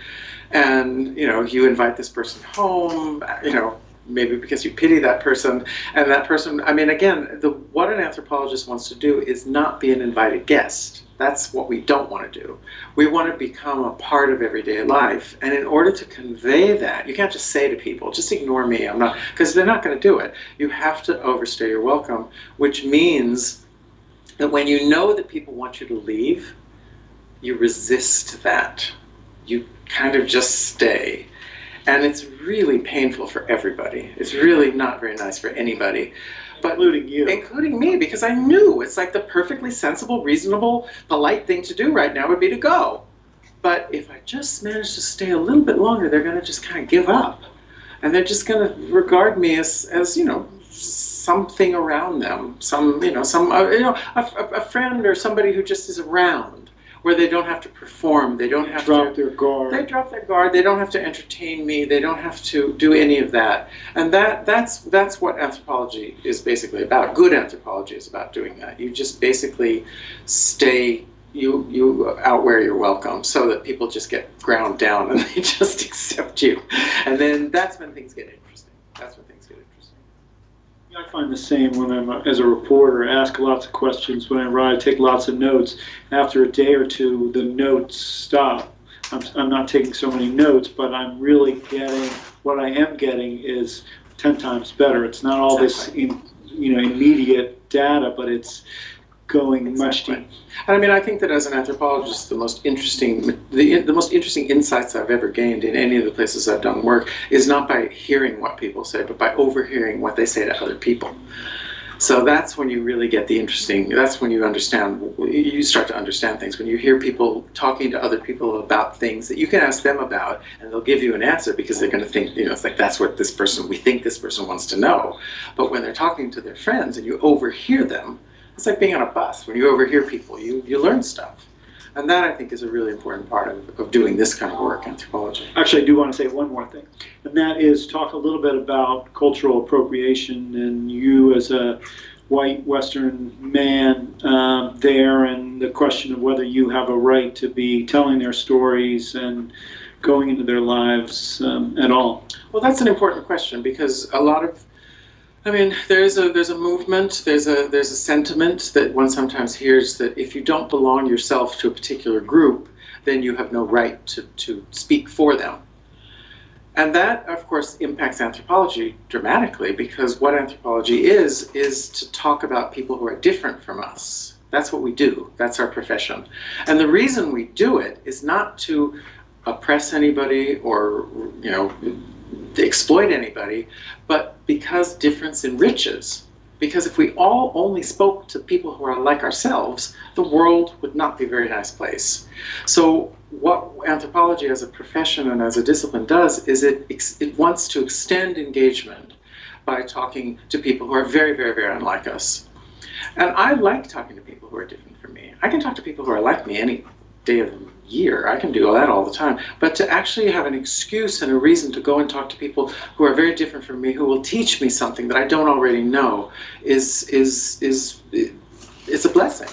and you invite this person home, maybe because you pity that person, and that person, I mean, again, what an anthropologist wants to do is not be an invited guest. That's what we don't want to do. We want to become a part of everyday life, and in order to convey that, you can't just say to people, just ignore me, I'm not, because they're not going to do it. You have to overstay your welcome, which means that when you know that people want you to leave, you resist that. You kind of just stay. And it's really painful for everybody. It's really not very nice for anybody. But including you. Including me, because I knew it's like the perfectly sensible, reasonable, polite thing to do right now would be to go. But if I just manage to stay a little bit longer, they're going to just kind of give up. And they're just going to regard me as something around them. A friend or somebody who just is around. Where they don't have to perform, they don't have to drop their guard. They drop their guard. They don't have to entertain me. They don't have to do any of that. And that's what anthropology is basically about. Good anthropology is about doing that. You just basically stay. You outwear your welcome, so that people just get ground down and they just accept you. And then that's when things get interesting. I find the same when I'm as a reporter. I ask lots of questions when I write. I take lots of notes. After a day or two, the notes stop. I'm not taking so many notes, but I'm really getting what I am getting is 10 times better. It's not all this, immediate data, but it's going much deeper. And I mean, I think that as an anthropologist, the most interesting insights I've ever gained in any of the places I've done work is not by hearing what people say, but by overhearing what they say to other people. So that's when you really get the interesting, that's when you start to understand things. When you hear people talking to other people about things that you can ask them about, and they'll give you an answer because they're going to think, it's like, that's what we think this person wants to know. But when they're talking to their friends and you overhear them, it's like being on a bus. When you overhear people, you learn stuff. And that, I think, is a really important part of doing this kind of work, anthropology. Actually, I do want to say one more thing, and that is talk a little bit about cultural appropriation and you as a white Western man there, and the question of whether you have a right to be telling their stories and going into their lives at all. Well, that's an important question because there's a movement, there's a sentiment that one sometimes hears that if you don't belong yourself to a particular group, then you have no right to speak for them. And that, of course, impacts anthropology dramatically because what anthropology is to talk about people who are different from us. That's what we do. That's our profession. And the reason we do it is not to oppress anybody or, to exploit anybody, but because difference enriches. Because if we all only spoke to people who are like ourselves, the world would not be a very nice place. So what anthropology as a profession and as a discipline does is it wants to extend engagement by talking to people who are very, very, very unlike us. And I like talking to people who are different from me. I can talk to people who are like me any day of the year. I can do that all the time. But to actually have an excuse and a reason to go and talk to people who are very different from me, who will teach me something that I don't already know, it's a blessing.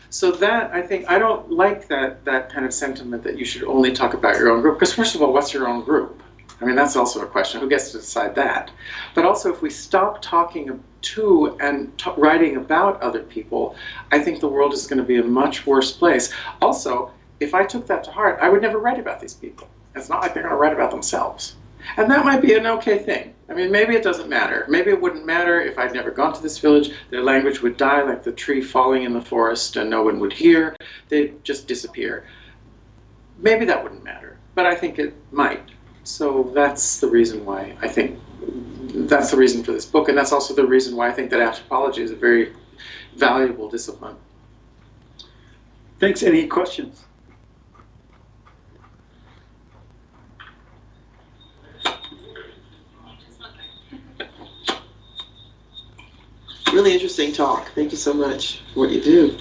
So that, I think, I don't like that kind of sentiment that you should only talk about your own group. Because first of all, what's your own group? I mean, that's also a question. Who gets to decide that? But also, if we stop talking to and writing about other people, I think the world is going to be a much worse place. Also, if I took that to heart, I would never write about these people. It's not like they're going to write about themselves. And that might be an okay thing. I mean, maybe it doesn't matter. Maybe it wouldn't matter if I'd never gone to this village. Their language would die like the tree falling in the forest and no one would hear. They'd just disappear. Maybe that wouldn't matter, but I think it might. So that's the reason why I think, that's the reason for this book, and that's also the reason why I think that anthropology is a very valuable discipline. Thanks. Any questions? Really interesting talk. Thank you so much for what you do.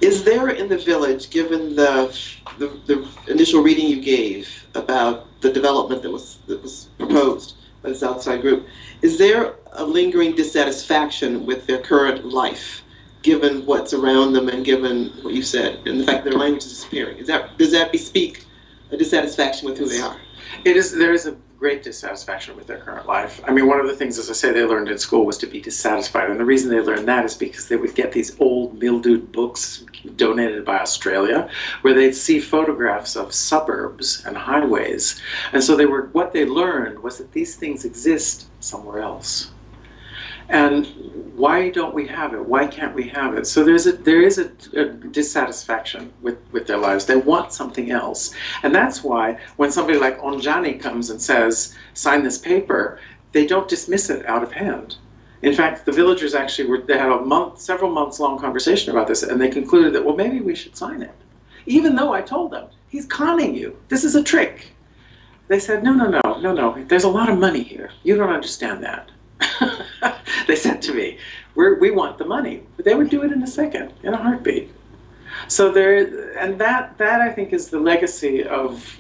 Is there in the village, given the initial reading you gave about the development that was proposed by this outside group, is there a lingering dissatisfaction with their current life, given what's around them and given what you said, and the fact that their language is disappearing? Does that bespeak a dissatisfaction with who they are? There is a great dissatisfaction with their current life. I mean, one of the things, as I say, they learned in school was to be dissatisfied. And the reason they learned that is because they would get these old mildewed books donated by Australia, where they'd see photographs of suburbs and highways. And so what they learned was that these things exist somewhere else. And why don't we have it? Why can't we have it? So there is a dissatisfaction with their lives. They want something else. And that's why when somebody like Onjani comes and says, sign this paper, they don't dismiss it out of hand. In fact, the villagers actually they had several months long conversation about this, and they concluded that, well, maybe we should sign it. Even though I told them, he's conning you. This is a trick. They said, no, there's a lot of money here. You don't understand that. They said to me, we want the money. But they would do it in a second, in a heartbeat. So that I think is the legacy of,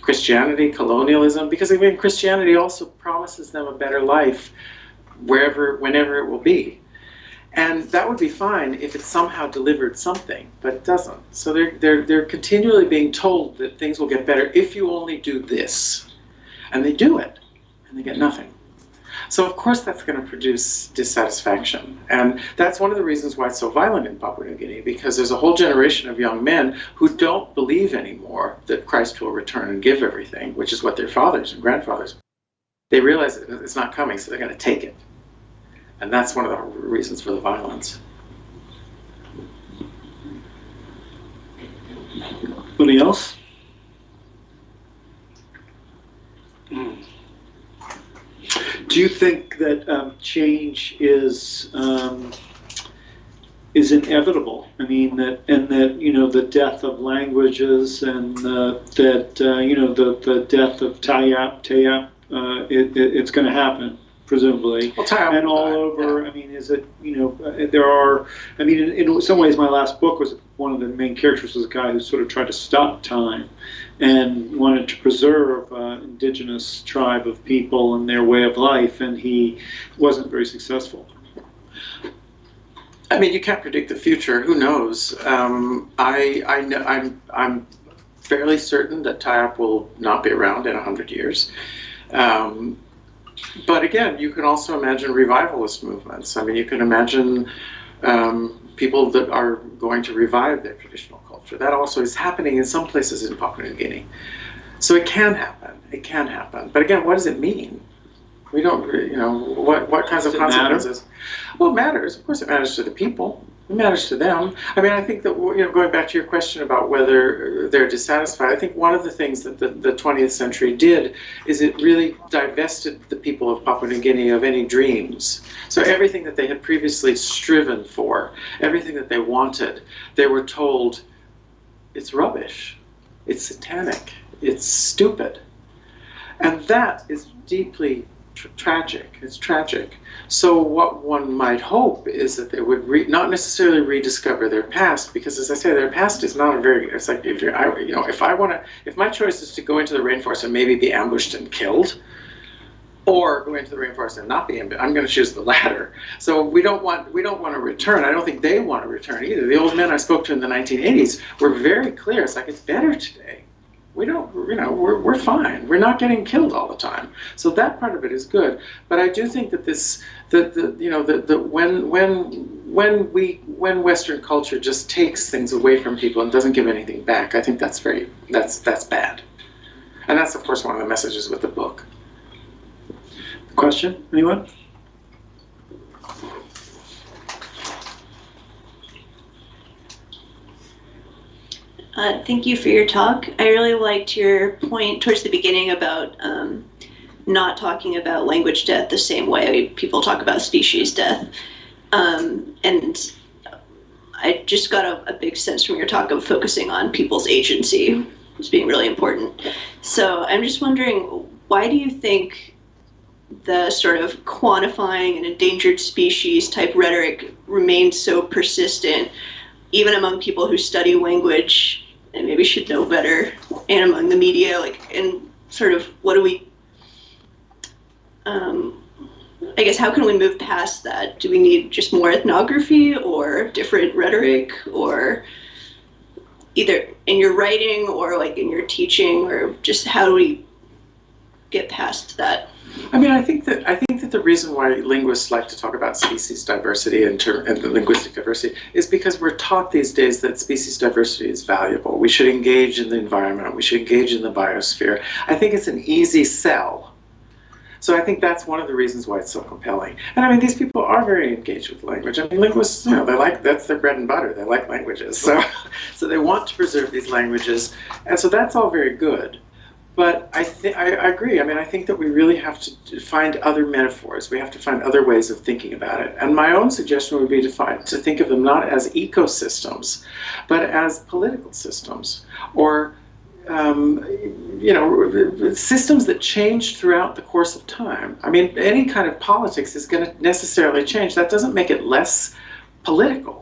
Christianity, colonialism, because again, Christianity also promises them a better life whenever it will be. And that would be fine if it somehow delivered something, but it doesn't. So they're continually being told that things will get better if you only do this. And they do it, and they get nothing. So of course that's going to produce dissatisfaction. And that's one of the reasons why it's so violent in Papua New Guinea, because there's a whole generation of young men who don't believe anymore that Christ will return and give everything, which is what their fathers and grandfathers. They realize that it's not coming, so they're going to take it. And that's one of the reasons for the violence. Anybody else? Do you think that change is inevitable? I mean, that the death of languages and the death of Tayap, it's going to happen, presumably. Well, Tayap and all over. Yeah. I mean, is it there are? I mean, in some ways, my last book was one of the main characters was a guy who sort of tried to stop time and wanted to preserve indigenous tribe of people and their way of life, and he wasn't very successful. I mean, you can't predict the future. Who knows? I'm fairly certain that Tayap will not be around in 100 years. But again, you can also imagine revivalist movements. I mean, you can imagine people that are going to revive their traditional culture. That also is happening in some places in Papua New Guinea. So it can happen. It can happen. But again, what does it mean? We don't, what kinds of consequences? Matter? Well, it matters. Of course it matters to the people. It matters to them. I mean, I think that, going back to your question about whether they're dissatisfied, I think one of the things that the 20th century did is it really divested the people of Papua New Guinea of any dreams. So everything that they had previously striven for, everything that they wanted, they were told, it's rubbish, it's satanic, it's stupid. And that is deeply tragic. It's tragic. So what one might hope is that they would not necessarily rediscover their past, because as I say, their past is not a very. It's like if my choice is to go into the rainforest and maybe be ambushed and killed, or go into the rainforest and not be ambushed, I'm going to choose the latter. So we don't want to return. I don't think they want to return either. The old men I spoke to in the 1980s were very clear. It's like, it's better today. We don't, we're fine. We're not getting killed all the time. So that part of it is good. But I do think that when Western culture just takes things away from people and doesn't give anything back, I think that's bad. And that's of course one of the messages with the book. Question? Anyone? Thank you for your talk. I really liked your point towards the beginning about not talking about language death the same way people talk about species death. And I just got a big sense from your talk of focusing on people's agency as being really important. So I'm just wondering, why do you think the sort of quantifying an endangered species type rhetoric remains so persistent, even among people who study language and maybe should know better, and among the media, and sort of what do we, I guess, how can we move past that? Do we need just more ethnography or different rhetoric, or either in your writing or in your teaching, or just how do we get past that? I mean, I think that the reason why linguists like to talk about species diversity and linguistic diversity is because we're taught these days that species diversity is valuable. We should engage in the environment. We should engage in the biosphere. I think it's an easy sell. So I think that's one of the reasons why it's so compelling. And I mean, these people are very engaged with language. I mean, linguists, that's their bread and butter. They like languages. So they want to preserve these languages. And so that's all very good. But I agree. I mean, I think that we really have to find other metaphors. We have to find other ways of thinking about it. And my own suggestion would be to think of them not as ecosystems, but as political systems, or systems that change throughout the course of time. I mean, any kind of politics is going to necessarily change. That doesn't make it less political.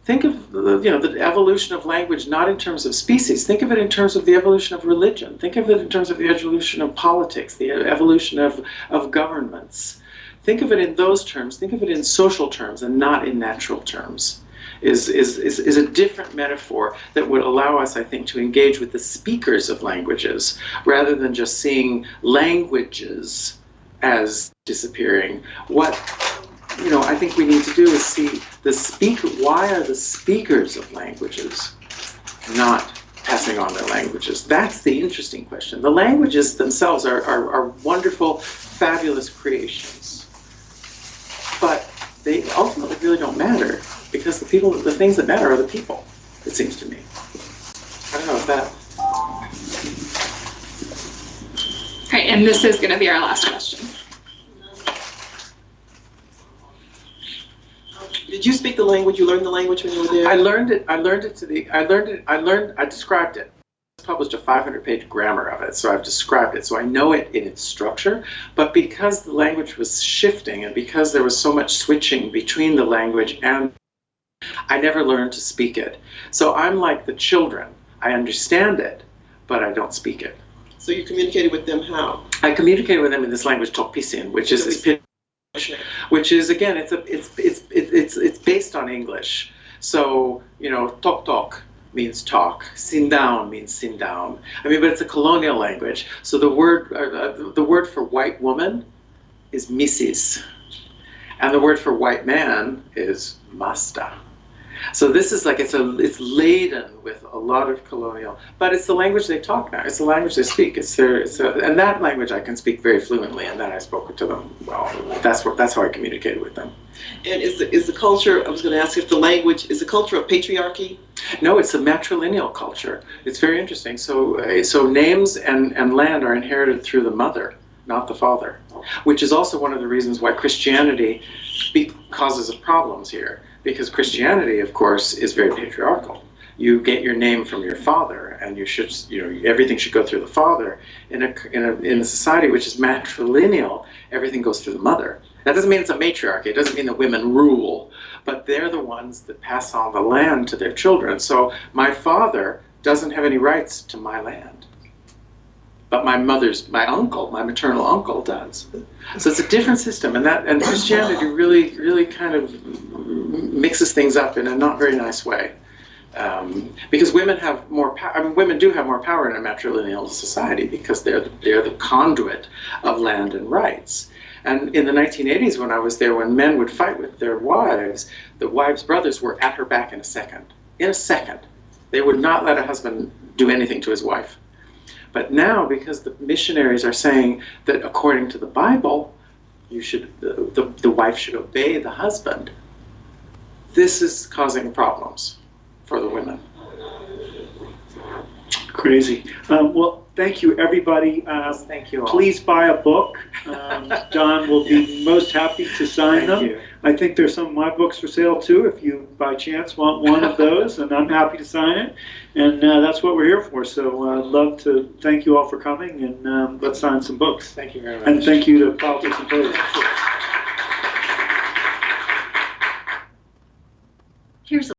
Think of the evolution of language not in terms of species. Think of it in terms of the evolution of religion. Think of it in terms of the evolution of politics, the evolution of governments. Think of it in those terms. Think of it in social terms and not in natural terms. Is a different metaphor that would allow us, I think, to engage with the speakers of languages rather than just seeing languages as disappearing. What I think we need to do is see why are the speakers of languages not passing on their languages? That's the interesting question. The languages themselves are wonderful, fabulous creations, but they ultimately really don't matter, because the things that matter are the people, it seems to me. I don't know if that. All right, and this is going to be our last question. Did you speak the language? You learned the language when you were there? I described it. I published a 500-page grammar of it, so I've described it, so I know it in its structure. But because the language was shifting, and because there was so much switching between the language, and I never learned to speak it. So I'm like the children. I understand it, but I don't speak it. So you communicated with them how? I communicated with them in this language, Tokpisin, which is again, it's based on English. So tok means talk, sin down means sin down. I mean, but it's a colonial language. So the word for white woman is Mrs. And the word for white man is Masta. So this is like, it's laden with a lot of colonial, but it's the language they talk now. It's the language they speak. And that language I can speak very fluently, and that I spoke to them well. That's how I communicated with them. And is the culture, I was going to ask if the language, is the culture of patriarchy? No, it's a matrilineal culture. It's very interesting. So names and land are inherited through the mother, not the father, which is also one of the reasons why Christianity causes problems here. Because Christianity, of course, is very patriarchal. You get your name from your father, and everything should go through the father. In a society which is matrilineal, everything goes through the mother. That doesn't mean it's a matriarchy. It doesn't mean that women rule, but they're the ones that pass on the land to their children. So my father doesn't have any rights to my land, but my uncle, my maternal uncle, does. So it's a different system, and Christianity really kind of mixes things up in a not very nice way, because women have more power. I mean, women do have more power in a matrilineal society because they're the conduit of land and rights. And in the 1980s, when I was there, when men would fight with their wives, the wives' brothers were at her back in a second. In a second, they would not let a husband do anything to his wife. But now, because the missionaries are saying that according to the Bible, the wife should obey the husband, this is causing problems for the women. Crazy. Well, thank you, everybody. Thank you all. Please buy a book. Don will be most happy to sign them. You. I think there's some of my books for sale too, if you by chance want one of those, and I'm happy to sign it. And that's what we're here for. So I'd love to thank you all for coming, and let's sign some books. Thank you very much. And thank you to Politics and Photos. Here's